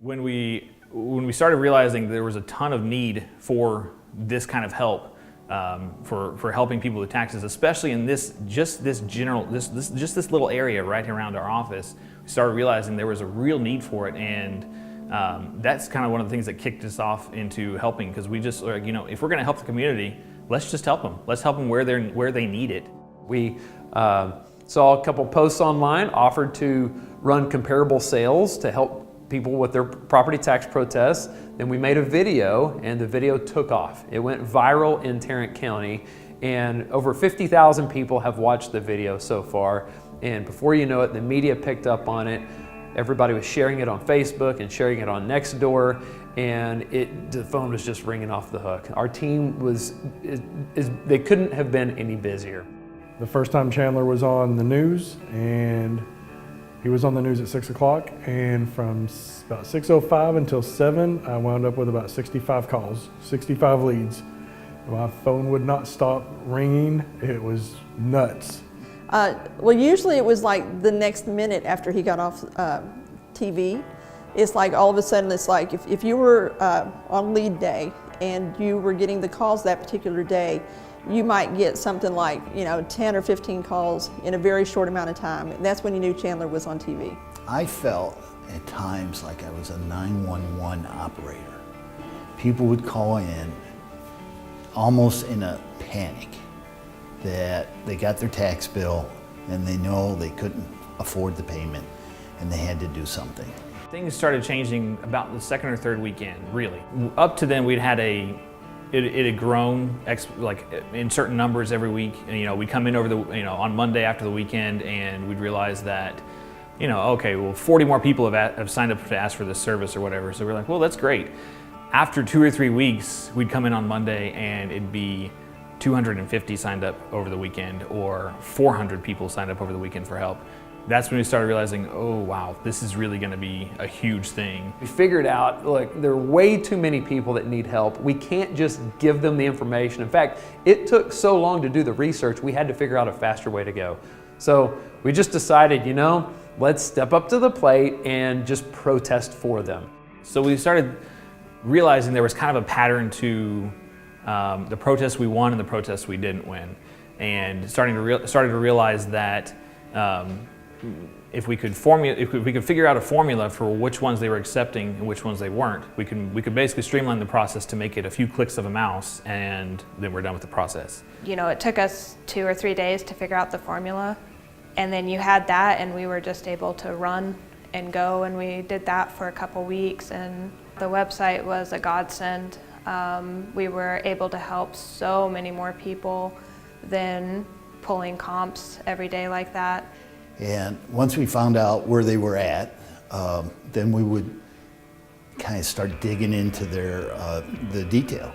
When we started realizing there was a ton of need for this kind of help, for helping people with taxes, especially in this little area right around our office, we started realizing there was a real need for it, and that's kind of one of the things that kicked us off into helping, because we just, if we're going to help the community, let's just help them. Let's help them where they need it. We saw a couple posts online, offered to run comparable sales to help people with their property tax protests. Then we made a video, and the video took off. It went viral in Tarrant County, and over 50,000 people have watched the video so far. And before you know it, the media picked up on it. Everybody was sharing it on Facebook and sharing it on Nextdoor, and the phone was just ringing off the hook. Our team they couldn't have been any busier. The first time Chandler was on the news, and he was on the news at 6 o'clock, and from about 6:05 until 7, I wound up with about 65 calls, 65 leads. My phone would not stop ringing. It was nuts. Well, usually it was like the next minute after he got off TV. It's like all of a sudden, it's like if you were on lead day and you were getting the calls that particular day, you might get something like 10 or 15 calls in a very short amount of time. And that's when you knew Chandler was on TV. I felt at times like I was a 911 operator. People would call in almost in a panic that they got their tax bill and they know they couldn't afford the payment and they had to do something. Things started changing about the second or third weekend, really. Up to then, it had grown in certain numbers every week. And, we'd come in on Monday after the weekend, and we'd realize that, okay, well, 40 more people have signed up to ask for this service or whatever. So we're like, well, that's great. After 2 or 3 weeks, we'd come in on Monday and it'd be 250 signed up over the weekend, or 400 people signed up over the weekend for help. That's when we started realizing, oh wow, this is really going to be a huge thing. We figured out, look, there are way too many people that need help. We can't just give them the information. In fact, it took so long to do the research, we had to figure out a faster way to go. So we just decided, let's step up to the plate and just protest for them. So we started realizing there was kind of a pattern to the protests we won and the protests we didn't win, and started to realize that if we could figure out a formula for which ones they were accepting and which ones they weren't, we could basically streamline the process to make it a few clicks of a mouse, and then we're done with the process. It took us 2 or 3 days to figure out the formula, and then you had that, and we were just able to run and go, and we did that for a couple weeks, and the website was a godsend. We were able to help so many more people than pulling comps every day like that. And once we found out where they were at, then we would kind of start digging into the detail.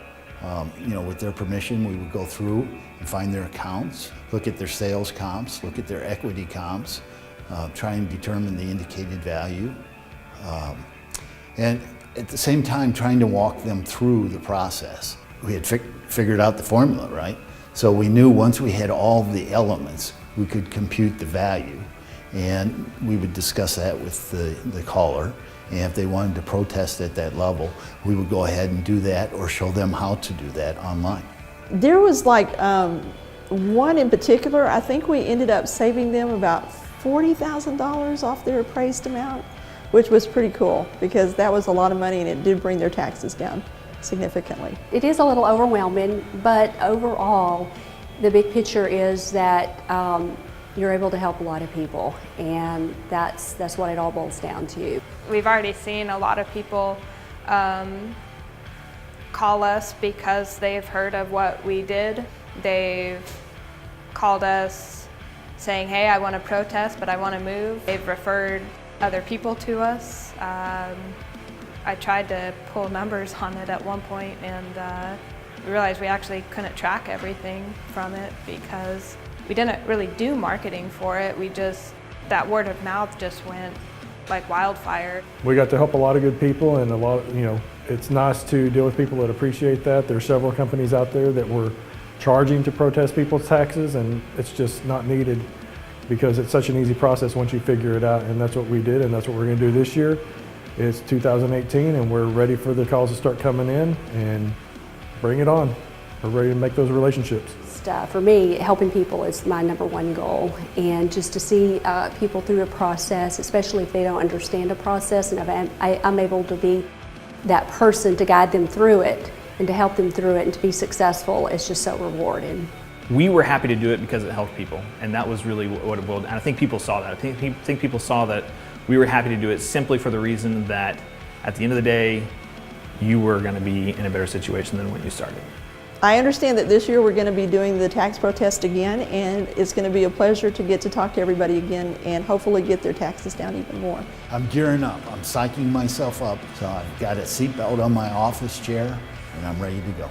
With their permission, we would go through and find their accounts, look at their sales comps, look at their equity comps, try and determine the indicated value. And at the same time, trying to walk them through the process. We had figured out the formula, right? So we knew once we had all the elements, we could compute the value. And we would discuss that with the caller. And if they wanted to protest at that level, we would go ahead and do that, or show them how to do that online. There was one in particular, I think we ended up saving them about $40,000 off their appraised amount, which was pretty cool because that was a lot of money and it did bring their taxes down significantly. It is a little overwhelming, but overall, the big picture is that you're able to help a lot of people, and that's what it all boils down to. We've already seen a lot of people call us because they've heard of what we did. They've called us saying, hey, I want to protest, but I want to move. They've referred other people to us. I tried to pull numbers on it at one point, and we realized we actually couldn't track everything from it because we didn't really do marketing for it. That word of mouth just went like wildfire. We got to help a lot of good people, and it's nice to deal with people that appreciate that. There are several companies out there that were charging to protest people's taxes, and it's just not needed because it's such an easy process once you figure it out, and that's what we did, and that's what we're going to do this year. It's 2018 and we're ready for the calls to start coming in, and bring it on. We're ready to make those relationships. For me, helping people is my number one goal, and just to see people through a process, especially if they don't understand a process, and if I'm able to be that person to guide them through it and to help them through it and to be successful, it's just so rewarding. We were happy to do it because it helped people, and that was really what it boiled down. And I think people saw that. I think people saw that we were happy to do it simply for the reason that at the end of the day, you were going to be in a better situation than when you started. I understand that this year we're going to be doing the tax protest again, and it's going to be a pleasure to get to talk to everybody again and hopefully get their taxes down even more. I'm gearing up. I'm psyching myself up. So I've got a seatbelt on my office chair and I'm ready to go.